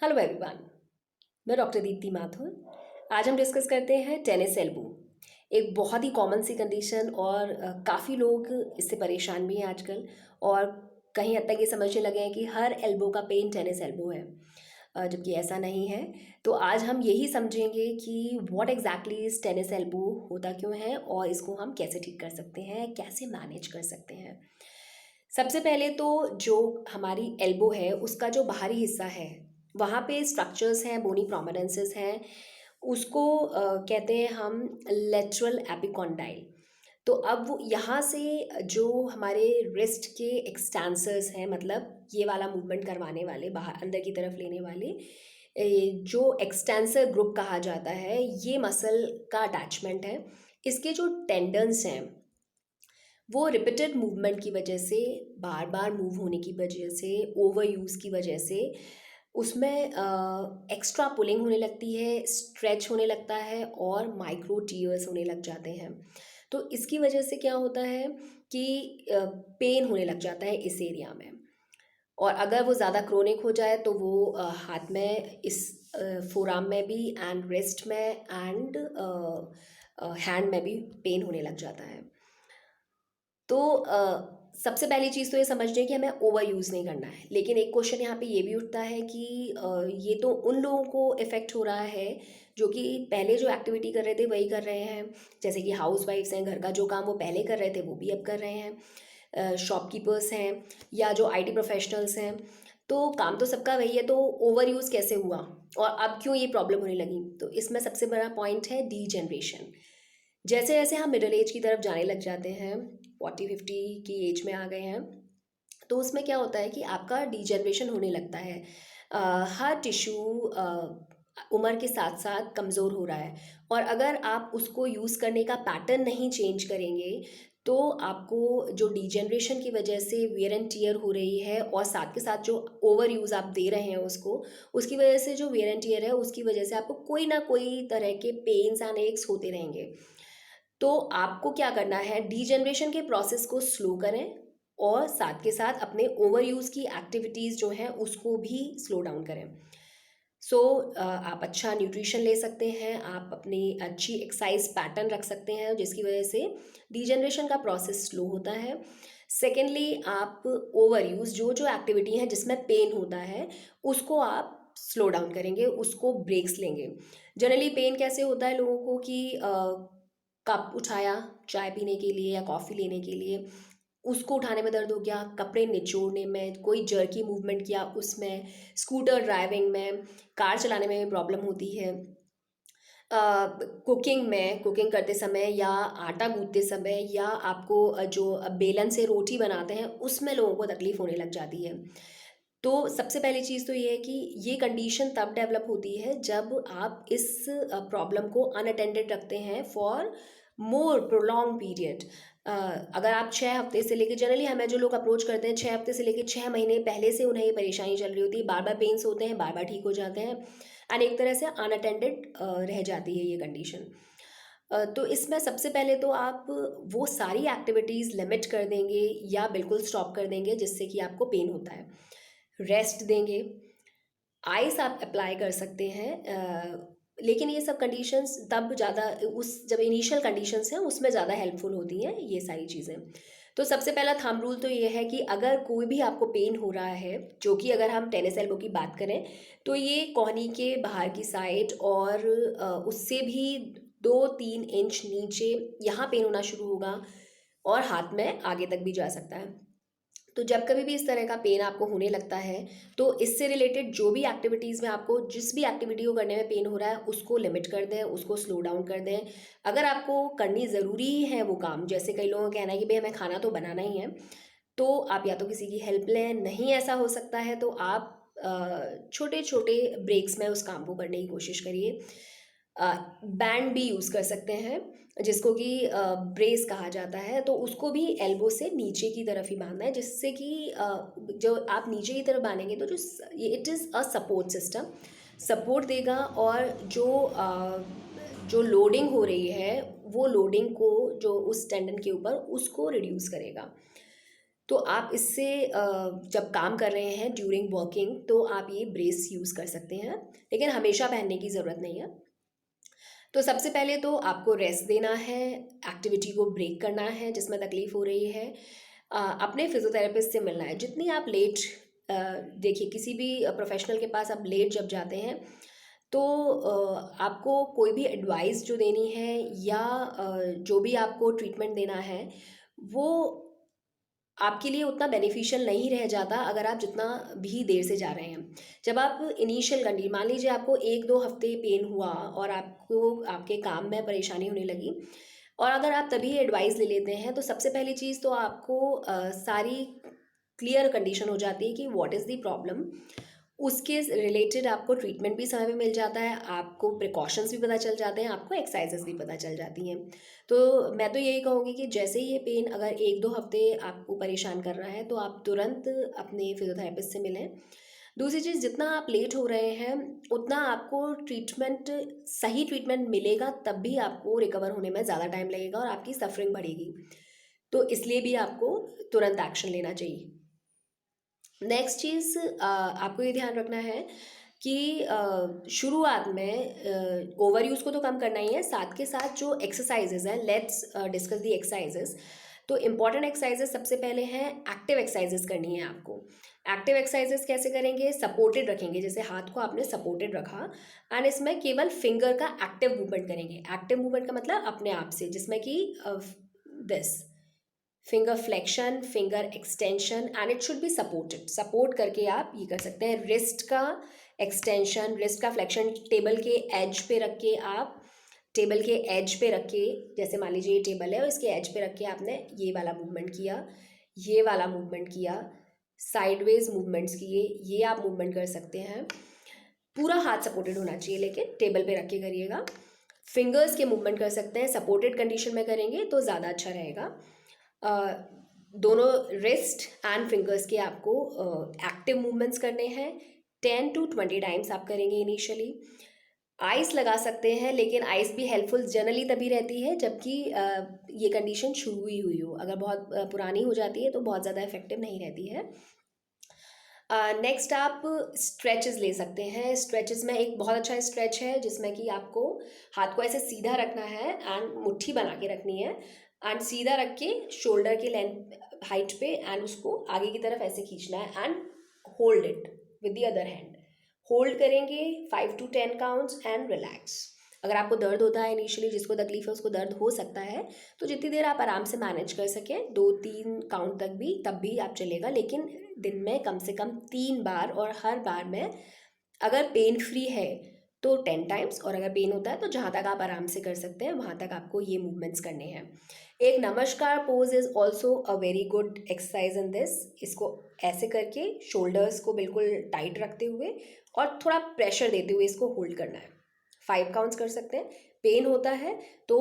Hello everyone. मैं doctor Deepti Mathur. आज हम डिस्कस करते हैं टेनिस एल्बो। एक बहुत ही कॉमन सी कंडीशन और काफ़ी लोग इससे परेशान भी हैं आजकल। और कहीं हद तक ये समझने लगे हैं कि हर एल्बो का पेन टेनिस एल्बो है, जबकि ऐसा नहीं है। तो आज हम यही समझेंगे कि what exactly is tennis elbow, होता क्यों है और इसको हम कैसे ठीक कर सकते हैं, कैसे मैनेज कर सकते हैं। सबसे पहले तो जो हमारी एल्बो है उसका जो बाहरी हिस्सा है वहाँ पे स्ट्रक्चर्स हैं, बोनी प्रोमिनेंसेस हैं। उसको कहते हैं हम लेटरल एपिकॉन्डाइल। तो अब यहाँ से जो हमारे रिस्ट के एक्सटेंसर्स हैं, मतलब ये वाला मूवमेंट करवाने वाले, बाहर अंदर की तरफ लेने वाले, जो एक्सटेंसर ग्रुप कहा जाता है, ये मसल का अटैचमेंट है। इसके जो टेंडन्स हैं वो रिपीटेड मूवमेंट की वजह से, बार बार मूव होने की वजह से, ओवर यूज़ की वजह से उसमें एक्स्ट्रा पुलिंग होने लगती है, स्ट्रेच होने लगता है और माइक्रो टीयर्स होने लग जाते हैं। तो इसकी वजह से क्या होता है कि पेन होने लग जाता है इस एरिया में। और अगर वो ज़्यादा क्रोनिक हो जाए तो वो हाथ में, इस फोराम में भी एंड रिस्ट में एंड हैंड में भी पेन होने लग जाता है। तो सबसे पहली चीज़ तो ये समझने कि हमें ओवर यूज़ नहीं करना है। लेकिन एक क्वेश्चन यहाँ पे ये भी उठता है कि ये तो उन लोगों को इफ़ेक्ट हो रहा है जो कि पहले जो एक्टिविटी कर रहे थे वही कर रहे हैं। जैसे कि हाउस वाइफ्स हैं, घर का जो काम वो पहले कर रहे थे वो भी अब कर रहे हैं। शॉपकीपर्स हैं या जो आईटी प्रोफेशनल्स हैं। तो काम तो सबका वही है, तो ओवर यूज़ कैसे हुआ और अब क्यों ये प्रॉब्लम होने लगी। तो इसमें सबसे बड़ा पॉइंट है डी जनरेशन। जैसे जैसे हम मिडिल एज की तरफ जाने लग जाते हैं, 40-50 की एज में आ गए हैं, तो उसमें क्या होता है कि आपका डिजनरेशन होने लगता है। हर टिश्यू उम्र के साथ साथ कमज़ोर हो रहा है। और अगर आप उसको यूज़ करने का पैटर्न नहीं चेंज करेंगे तो आपको जो डिजनरेशन की वजह से वियर एंड टियर हो रही है और साथ के साथ जो ओवर यूज़ आप दे रहे हैं उसको, उसकी वजह से जो वियर एंड टियर है उसकी वजह से आपको कोई ना कोई तरह के पेन्स एंड एक्स होते रहेंगे। तो आपको क्या करना है, डीजनरेशन के प्रोसेस को स्लो करें और साथ के साथ अपने ओवर यूज़ की एक्टिविटीज़ जो हैं उसको भी स्लो डाउन करें। सो आप अच्छा न्यूट्रिशन ले सकते हैं, आप अपनी अच्छी एक्सरसाइज पैटर्न रख सकते हैं जिसकी वजह से डीजनरेशन का प्रोसेस स्लो होता है। सेकेंडली, आप ओवर यूज़ जो जो एक्टिविटी हैं जिसमें पेन होता है उसको आप स्लो डाउन करेंगे, उसको ब्रेक्स लेंगे। जनरली पेन कैसे होता है लोगों को कि कप उठाया चाय पीने के लिए या कॉफ़ी लेने के लिए, उसको उठाने में दर्द हो गया, कपड़े निचोड़ने में, कोई जर्की मूवमेंट किया उसमें, स्कूटर ड्राइविंग में, कार चलाने में भी प्रॉब्लम होती है, कुकिंग में, कुकिंग करते समय या आटा गूँथते समय या आपको जो बेलन से रोटी बनाते हैं उसमें लोगों को तकलीफ़ होने लग जाती है। तो सबसे पहली चीज़ तो ये है कि ये कंडीशन तब डेवलप होती है जब आप इस प्रॉब्लम को अनअटेंडेड रखते हैं फॉर मोर प्रोलॉन्ग पीरियड। अगर आप 6 हफ्ते से लेके, जनरली हमें जो लोग अप्रोच करते हैं 6 हफ्ते से लेके 6 महीने पहले से उन्हें ये परेशानी चल रही होती है, बार बार पेन्स होते हैं, बार बार ठीक हो जाते हैं एंड एक तरह से अनअटेंडेड रह जाती है ये कंडीशन। तो इसमें सबसे पहले तो आप वो सारी एक्टिविटीज़ लिमिट कर देंगे या बिल्कुल स्टॉप कर देंगे जिससे कि आपको पेन होता है। रेस्ट देंगे, आइस आप अप्लाई कर सकते हैं। लेकिन ये सब कंडीशंस तब ज़्यादा, उस जब इनिशियल कंडीशंस हैं उसमें ज़्यादा हेल्पफुल होती हैं ये सारी चीज़ें। तो सबसे पहला थंब रूल तो ये है कि अगर कोई भी आपको पेन हो रहा है, जो कि अगर हम टेनिस एल्बो की बात करें तो ये कोहनी के बाहर की साइड और उससे भी 2-3 इंच नीचे यहाँ पेन होना शुरू होगा और हाथ में आगे तक भी जा सकता है। तो जब कभी भी इस तरह का पेन आपको होने लगता है तो इससे रिलेटेड जो भी एक्टिविटीज़ में आपको, जिस भी एक्टिविटी को करने में पेन हो रहा है उसको लिमिट कर दें, उसको स्लो डाउन कर दें। अगर आपको करनी ज़रूरी है वो काम, जैसे कई लोगों का कहना है कि भाई हमें खाना तो बनाना ही है, तो आप या तो किसी की हेल्प लें, नहीं ऐसा हो सकता है तो आप छोटे छोटे ब्रेक्स में उस काम को करने की कोशिश करिए। बैंड भी यूज़ कर सकते हैं जिसको कि ब्रेस कहा जाता है, तो उसको भी एल्बो से नीचे की तरफ ही बांधना है जिससे कि जो आप नीचे की तरफ बांधेंगे तो जो ये it is a support system, support देगा और जो लोडिंग हो रही है वो लोडिंग को जो उस टेंडन के ऊपर उसको रिड्यूस करेगा। तो आप इससे जब काम कर रहे हैं ड्यूरिंग वर्किंग तो आप ये ब्रेस यूज़ कर सकते हैं, लेकिन हमेशा पहनने की ज़रूरत नहीं है। तो सबसे पहले तो आपको रेस्ट देना है, एक्टिविटी को ब्रेक करना है जिसमें तकलीफ़ हो रही है, अपने फिजियोथेरेपिस्ट से मिलना है। जितनी आप लेट देखिए किसी भी प्रोफेशनल के पास आप लेट जब जाते हैं तो आपको कोई भी एडवाइस जो देनी है या जो भी आपको ट्रीटमेंट देना है वो आपके लिए उतना बेनिफिशियल नहीं रह जाता अगर आप जितना भी देर से जा रहे हैं। जब आप इनिशियल कंडी मान लीजिए आपको 1-2 हफ्ते पेन हुआ और आपको आपके काम में परेशानी होने लगी और अगर आप तभी एडवाइस ले लेते हैं तो सबसे पहली चीज़ तो आपको सारी क्लियर कंडीशन हो जाती है कि व्हाट इज़ द प्रॉब्लम। उसके रिलेटेड आपको ट्रीटमेंट भी समय पे मिल जाता है, आपको प्रिकॉशंस भी पता चल जाते हैं, आपको एक्सरसाइजेस भी पता चल जाती हैं। तो मैं तो यही कहूँगी कि जैसे ही ये पेन अगर 1-2 हफ्ते आपको परेशान कर रहा है तो आप तुरंत अपने फिजियोथेरेपिस्ट से मिलें। दूसरी चीज़, जितना आप लेट हो रहे हैं उतना आपको ट्रीटमेंट सही ट्रीटमेंट मिलेगा, तब भी आपको रिकवर होने में ज़्यादा टाइम लगेगा और आपकी सफरिंग बढ़ेगी। तो इसलिए भी आपको तुरंत एक्शन लेना चाहिए। नेक्स्ट चीज़, आपको ये ध्यान रखना है कि शुरुआत में ओवर यूज़ को तो कम करना ही है, साथ के साथ जो एक्सरसाइजेज हैं, लेट्स डिस्कस दी एक्सरसाइजेज। तो इंपॉर्टेंट एक्सरसाइजेज सबसे पहले हैं, एक्टिव एक्सरसाइजेज करनी है आपको। एक्टिव एक्सरसाइजेज कैसे करेंगे? सपोर्टेड रखेंगे, जैसे हाथ को आपने सपोर्टेड रखा एंड इसमें केवल फिंगर का एक्टिव मूवमेंट करेंगे। एक्टिव मूवमेंट का मतलब अपने आप से, जिसमें कि this finger flexion, finger extension and it should be supported. Support करके आप ये कर सकते हैं। रिस्ट का एक्सटेंशन, रिस्ट का फ्लेक्शन टेबल के एज पे रख के आप, टेबल के एज पे रख के, जैसे मान लीजिए ये टेबल है और इसके एज पे रख के आपने ये वाला मूवमेंट किया, ये वाला मूवमेंट किया, साइडवेज मूवमेंट्स किए, ये आप मूवमेंट कर सकते हैं। पूरा हाथ सपोर्टेड होना चाहिए, लेकिन टेबल पे रख के करिएगा। फिंगर्स के मूवमेंट कर सकते हैं, सपोर्टेड कंडीशन में करेंगे तो ज़्यादा अच्छा रहेगा। दोनों रिस्ट एंड फिंगर्स के आपको एक्टिव मूवमेंट्स करने हैं। 10 to 20 टाइम्स आप करेंगे इनिशियली। आइस लगा सकते हैं, लेकिन आइस भी हेल्पफुल जनरली तभी रहती है जबकि ये कंडीशन शुरू ही हुई हो। अगर बहुत पुरानी हो जाती है तो बहुत ज़्यादा इफेक्टिव नहीं रहती है। नेक्स्ट आप स्ट्रेचेस ले सकते हैं। स्ट्रेचेस में एक बहुत अच्छा स्ट्रेच है जिसमें कि आपको हाथ को ऐसे सीधा रखना है एंड मुट्ठी बना के रखनी है एंड सीधा रख के शोल्डर के लेंथ हाइट पे एंड उसको आगे की तरफ ऐसे खींचना है and hold it with the other hand. Hold करेंगे 5 to 10 काउंट्स एंड रिलैक्स। अगर आपको दर्द होता है इनिशियली, जिसको तकलीफ है उसको दर्द हो सकता है, तो जितनी देर आप आराम से मैनेज कर सकें 2-3 काउंट तक भी, तब भी आप चलेगा। लेकिन दिन में कम से कम 3 बार, और हर बार में अगर पेन फ्री है तो 10 टाइम्स, और अगर पेन होता है तो जहाँ तक आप आराम से कर सकते हैं वहाँ तक आपको ये मूवमेंट्स करने हैं। एक नमस्कार pose is also a very good exercise in this. इसको ऐसे करके शोल्डर्स को बिल्कुल टाइट रखते हुए और थोड़ा प्रेशर देते हुए इसको होल्ड करना है। 5 काउंट्स कर सकते हैं। पेन होता है तो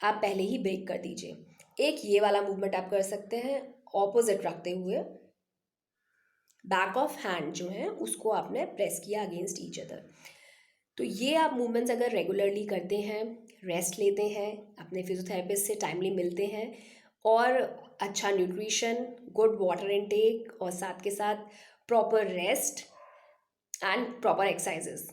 आप पहले ही ब्रेक कर दीजिए। एक ये वाला मूवमेंट आप कर सकते हैं ऑपोजिट रखते हुए। बैक ऑफ हैंड जो है उसको आपने प्रेस किया अगेंस्ट ईच अदर। तो ये आप मूवमेंट्स अगर रेगुलरली करते हैं, रेस्ट लेते हैं, अपने फिजियोथेरेपिस्ट से टाइमली मिलते हैं और अच्छा न्यूट्रिशन, गुड वाटर इनटेक और साथ के साथ proper rest and proper exercises,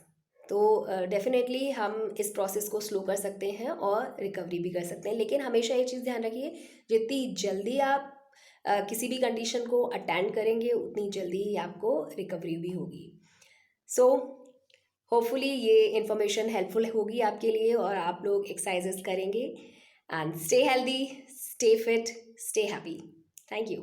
तो डेफिनेटली हम इस प्रोसेस को स्लो कर सकते हैं और रिकवरी भी कर सकते हैं। लेकिन हमेशा ये चीज़ ध्यान रखिए, जितनी जल्दी आप किसी भी कंडीशन को अटेंड करेंगे उतनी जल्दी ही आपको रिकवरी भी होगी। सो होपफुली ये इन्फॉर्मेशन हेल्पफुल होगी आपके लिए और आप लोग एक्सरसाइजेस करेंगे and stay healthy, stay fit, stay happy. Thank you.